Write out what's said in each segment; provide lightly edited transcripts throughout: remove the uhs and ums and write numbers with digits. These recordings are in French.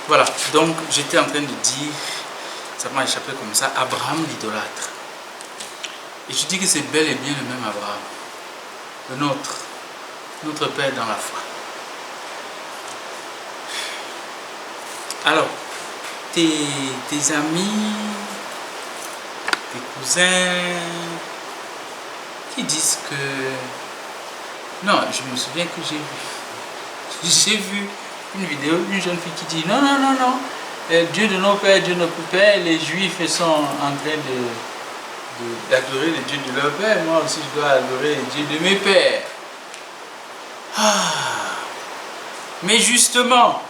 Voilà, donc j'étais en train de dire, ça m'a échappé comme ça, Abraham l'idolâtre. Et je dis que c'est bel et bien le même Abraham, le nôtre, notre Père dans la foi. Alors, tes amis, tes cousins, qui disent que... Non, je me souviens que j'ai vu une vidéo d'une jeune fille qui dit non, non, non, non, Dieu de nos pères, Dieu de nos pères, les juifs sont en train d'adorer les dieux de leur père, moi aussi je dois adorer les dieux de mes pères. Ah. Mais justement,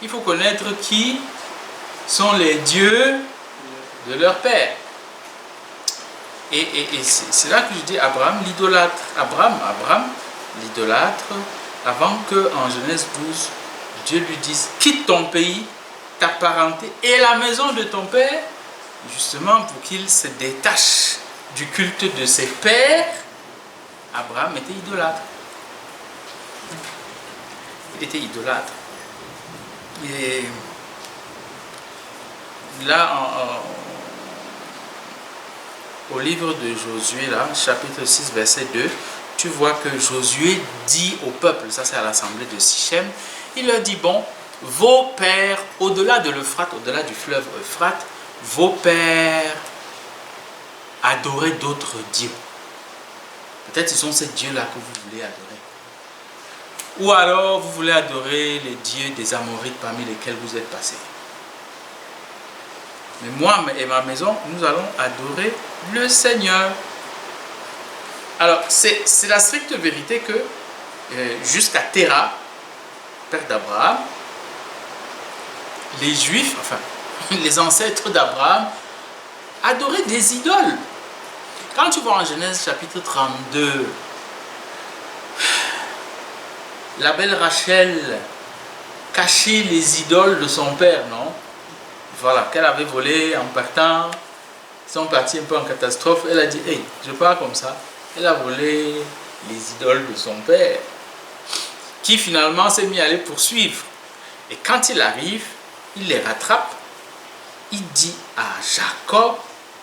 il faut connaître qui sont les dieux de leur père. Et c'est là que je dis Abraham l'idolâtre. Abraham l'idolâtre, avant que en Genèse 12, Dieu lui dise quitte ton pays, ta parenté et la maison de ton père, justement pour qu'il se détache du culte de ses pères. Abraham était idolâtre. Il était idolâtre. Et là, au livre de Josué, là, chapitre 6, verset 2, tu vois que Josué dit au peuple, ça c'est à l'assemblée de Sichem, il leur dit, bon, vos pères, au-delà de l'Euphrate, au-delà du fleuve Euphrate, vos pères adoraient d'autres dieux. Peut-être ce sont ces dieux-là que vous voulez adorer. Ou alors vous voulez adorer les dieux des Amorites parmi lesquels vous êtes passés. Mais moi et ma maison, nous allons adorer le Seigneur. Alors, c'est la stricte vérité que jusqu'à Terah, père d'Abraham, les Juifs, enfin, les ancêtres d'Abraham, adoraient des idoles. Quand tu vois en Genèse chapitre 32, la belle Rachel cachait les idoles de son père, non? Voilà, qu'elle avait volé en partant, ils sont partis un peu en catastrophe, elle a dit, hey, je pars comme ça. Elle a volé les idoles de son père, qui finalement s'est mis à les poursuivre. Et quand il arrive, il les rattrape, il dit à Jacob,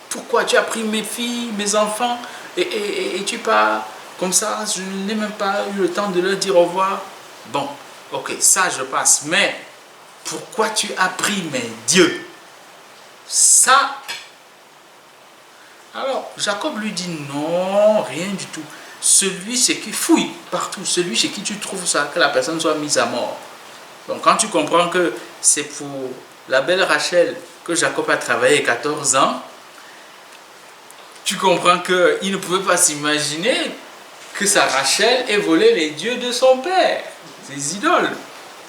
pourquoi tu as pris mes filles, mes enfants, et tu pars comme ça, je n'ai même pas eu le temps de leur dire au revoir. Bon, ok, ça je passe, mais pourquoi tu as pris mes dieux? Ça. Alors, Jacob lui dit non, rien du tout. Celui chez qui fouille partout, celui chez qui tu trouves ça, que la personne soit mise à mort. Donc, quand tu comprends que c'est pour la belle Rachel que Jacob a travaillé 14 ans, tu comprends qu'il ne pouvait pas s'imaginer que sa Rachel ait volé les dieux de son père, ses idoles.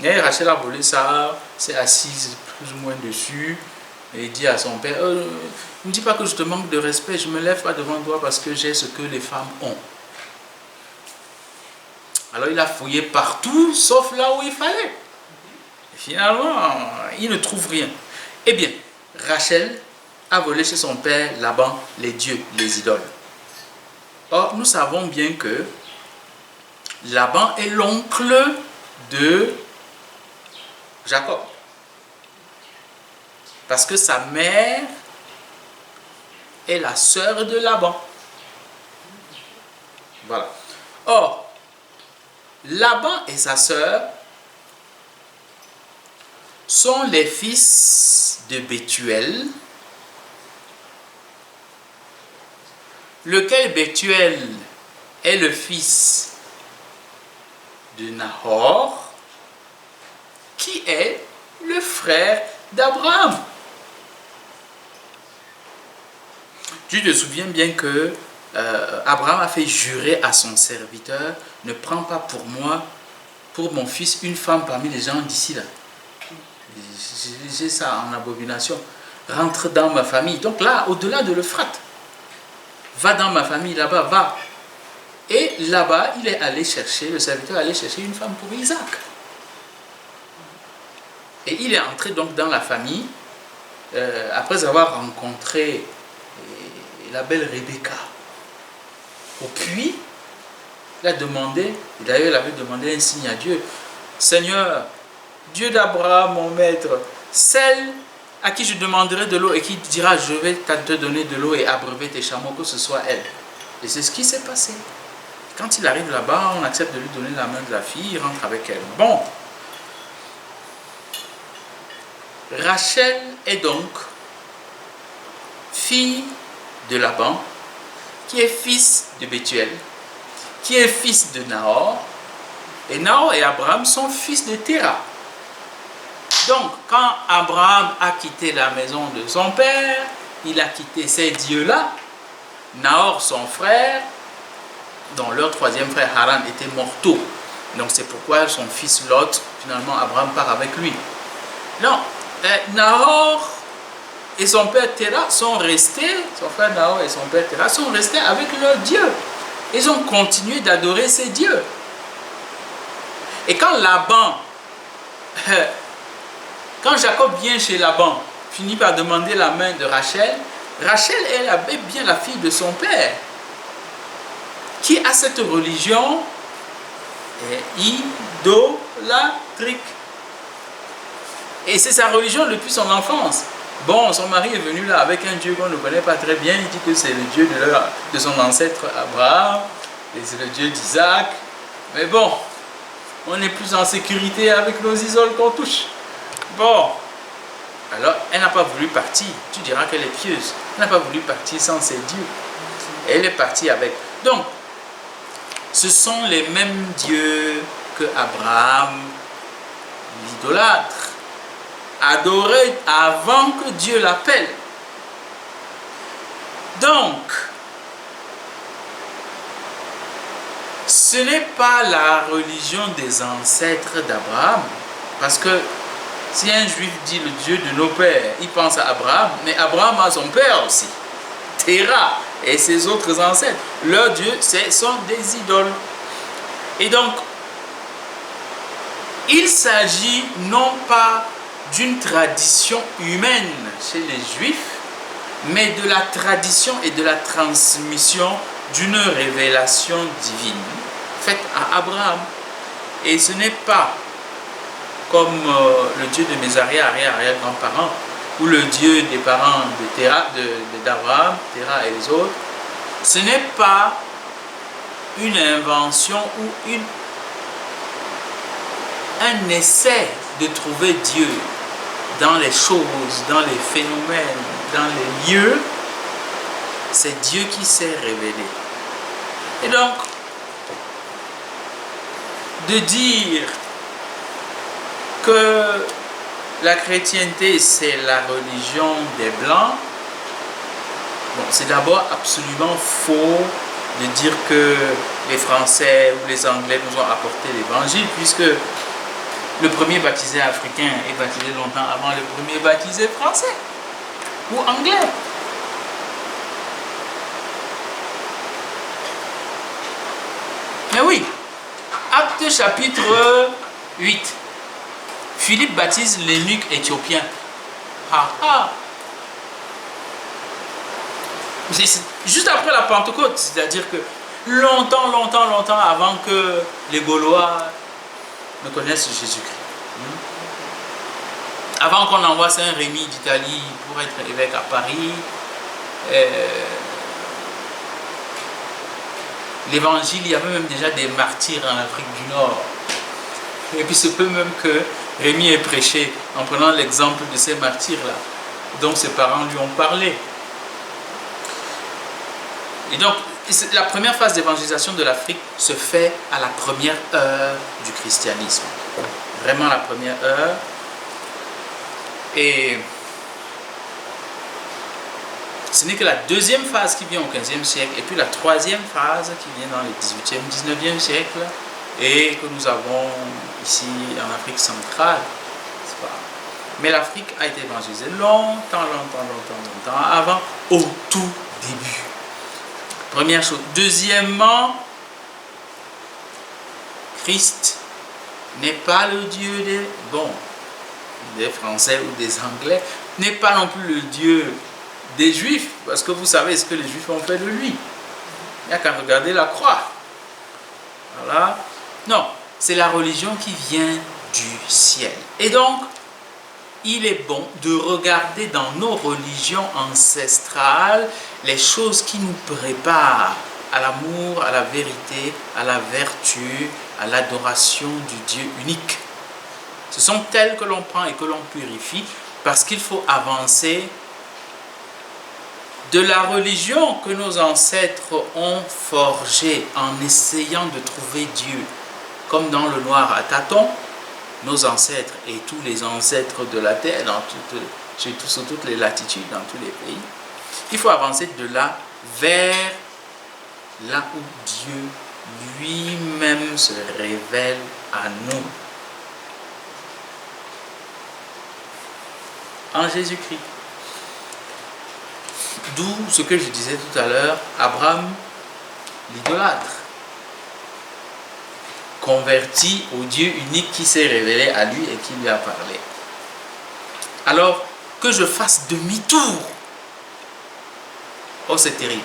Et Rachel a volé ça, s'est assise plus ou moins dessus, et dit à son père, ne me dis pas que je te manque de respect, je ne me lève pas devant toi parce que j'ai ce que les femmes ont. Alors il a fouillé partout, sauf là où il fallait. Et finalement, il ne trouve rien. Eh bien, Rachel a volé chez son père Laban les dieux, les idoles. Or, nous savons bien que Laban est l'oncle de Jacob. Parce que sa mère est la sœur de Laban. Voilà. Or, Laban et sa sœur sont les fils de Bethuel, lequel Bethuel est le fils de Nahor, qui est le frère d'Abraham. Tu te souviens bien que Abraham a fait jurer à son serviteur, ne prends pas pour moi, pour mon fils, une femme parmi les gens d'ici là. J'ai ça en abomination. Rentre dans ma famille. Donc là, au-delà de l'Euphrate, va dans ma famille là-bas, va. Et là-bas, il est allé chercher, le serviteur est allé chercher une femme pour Isaac. Et il est entré donc dans la famille, après avoir rencontré la belle Rebecca au puits. Il a demandé, d'ailleurs il avait demandé un signe à Dieu. Seigneur, Dieu d'Abraham, mon maître, celle à qui je demanderai de l'eau et qui dira, je vais te donner de l'eau et abreuver tes chameaux, que ce soit elle. Et c'est ce qui s'est passé. Quand il arrive là-bas, on accepte de lui donner la main de la fille, il rentre avec elle. Bon. Rachel est donc fille de Laban, qui est fils de Bethuel, qui est fils de Nahor, et Nahor et Abraham sont fils de Téra. Donc, quand Abraham a quitté la maison de son père, il a quitté ces dieux-là. Nahor, son frère, dont leur troisième frère Haran était mortel. Donc, c'est pourquoi son fils Lot, finalement, Abraham part avec lui. Non, Nahor et son père Téra sont restés, son frère Nahor et son père Téra sont restés avec leur Dieu. Ils ont continué d'adorer ces dieux. Et quand Laban, quand Jacob vient chez Laban, finit par demander la main de Rachel, Rachel est bien la fille de son père, qui a cette religion idolâtrique. Et c'est sa religion depuis son enfance. Bon, son mari est venu là avec un Dieu qu'on ne connaît pas très bien. Il dit que c'est le Dieu de son ancêtre Abraham, et c'est le Dieu d'Isaac. Mais bon, on est plus en sécurité avec nos idoles qu'on touche. Bon, alors elle n'a pas voulu partir. Tu diras qu'elle est pieuse. Elle n'a pas voulu partir sans ses dieux. Elle est partie avec. Donc, ce sont les mêmes dieux que Abraham, l'idolâtre, adorait avant que Dieu l'appelle. Donc, ce n'est pas la religion des ancêtres d'Abraham, parce que si un juif dit le Dieu de nos pères, il pense à Abraham, mais Abraham a son père aussi, Téra et ses autres ancêtres. Leurs dieux, ce sont des idoles. Et donc, il s'agit non pas d'une tradition humaine chez les Juifs, mais de la tradition et de la transmission d'une révélation divine faite à Abraham. Et ce n'est pas comme le Dieu de mes arrière-grands-parents, ou le Dieu des parents d'Abraham, Téra et les autres. Ce n'est pas une invention ou un essai de trouver Dieu dans les choses, dans les phénomènes, dans les lieux. C'est Dieu qui s'est révélé. Et donc, de dire que la chrétienté c'est la religion des Blancs, bon, c'est d'abord absolument faux de dire que les Français ou les Anglais nous ont apporté l'évangile, puisque le premier baptisé africain est baptisé longtemps avant le premier baptisé français ou anglais. Mais oui, Acte chapitre 8. Philippe baptise l'eunuque éthiopien. Juste après la Pentecôte, c'est-à-dire que longtemps avant que les Gaulois ne connaissent Jésus-Christ. Avant qu'on envoie Saint-Rémy d'Italie pour être évêque à Paris, l'évangile, il y avait même déjà des martyrs en Afrique du Nord. Et puis, c'est peu même que Rémy ait prêché en prenant l'exemple de ces martyrs-là, dont ses parents lui ont parlé. Et donc, la première phase d'évangélisation de l'Afrique se fait à la première heure du christianisme. Vraiment la première heure. Et ce n'est que la deuxième phase qui vient au XVe siècle, et puis la troisième phase qui vient dans les XVIIIe, XIXe siècle, et que nous avons ici en Afrique centrale. Mais l'Afrique a été évangélisée longtemps avant, au tout début. Première chose. Deuxièmement, Christ n'est pas le Dieu des Français ou des Anglais, n'est pas non plus le Dieu des Juifs, parce que vous savez ce que les Juifs ont fait de lui. Il n'y a qu'à regarder la croix. Voilà. Non, c'est la religion qui vient du ciel. Et donc, il est bon de regarder dans nos religions ancestrales les choses qui nous préparent à l'amour, à la vérité, à la vertu, à l'adoration du Dieu unique. Ce sont telles que l'on prend et que l'on purifie parce qu'il faut avancer de la religion que nos ancêtres ont forgée en essayant de trouver Dieu. Comme dans le noir à tâtons, nos ancêtres et tous les ancêtres de la terre, sur toutes les latitudes, dans tous les pays, il faut avancer de là vers là où Dieu lui-même se révèle à nous. En Jésus-Christ. D'où ce que je disais tout à l'heure, Abraham, l'idolâtre, converti au Dieu unique qui s'est révélé à lui et qui lui a parlé. Alors, que je fasse demi-tour, oh c'est terrible.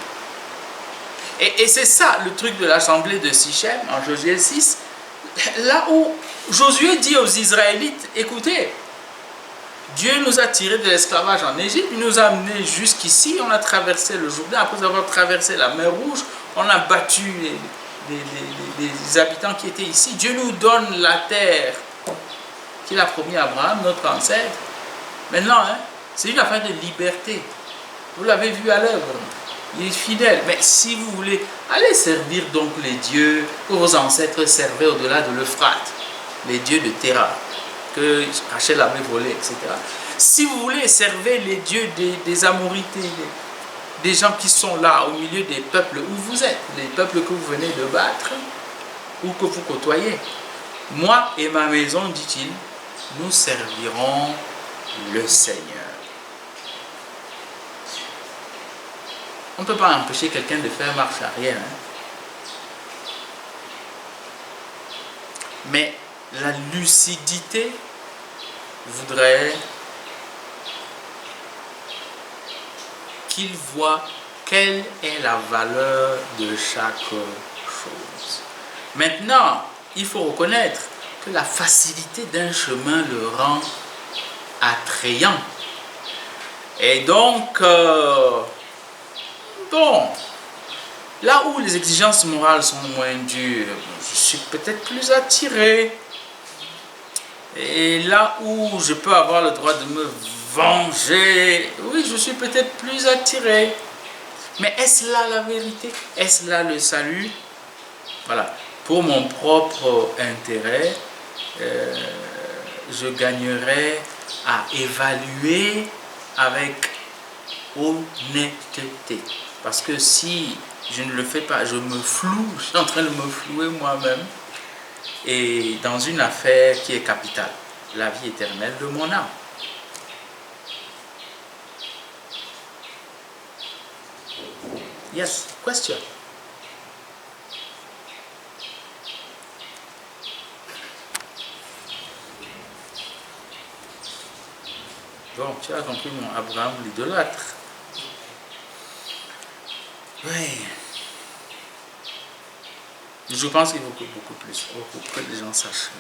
Et c'est ça le truc de l'assemblée de Sichem en Josué 6, là où Josué dit aux Israélites, écoutez, Dieu nous a tirés de l'esclavage en Égypte, il nous a amenés jusqu'ici, on a traversé le Jourdain, après avoir traversé la mer Rouge, on a battu les habitants qui étaient ici. Dieu nous donne la terre qu'il a promis à Abraham, notre ancêtre. Maintenant, c'est une affaire de liberté. Vous l'avez vu à l'œuvre. Il est fidèle. Mais si vous voulez, allez servir donc les dieux que vos ancêtres servaient au-delà de l'Euphrate, les dieux de Terra, que Rachel avait volé, etc. Si vous voulez, servez les dieux des Amorites, des gens qui sont là au milieu des peuples où vous êtes, les peuples que vous venez de battre ou que vous côtoyez. Moi et ma maison, dit-il, nous servirons le Seigneur. On ne peut pas empêcher quelqu'un de faire marche arrière. Mais la lucidité voudrait qu'il voit quelle est la valeur de chaque chose. Maintenant, il faut reconnaître que la facilité d'un chemin le rend attrayant. Et donc, bon, là où les exigences morales sont moins dures, je suis peut-être plus attiré. Et là où je peux avoir le droit de me venger, oui, je suis peut-être plus attiré. Mais est-ce là la vérité? Est-ce là le salut? Voilà. Pour mon propre intérêt, je gagnerais à évaluer avec honnêteté. Parce que si je ne le fais pas, je me floue, je suis en train de me flouer moi-même. Et dans une affaire qui est capitale, la vie éternelle de mon âme. Yes, question. Bon, tu as compris mon Abraham l'idolâtre. Oui. Je pense qu'il faut que beaucoup plus, que les gens sachent.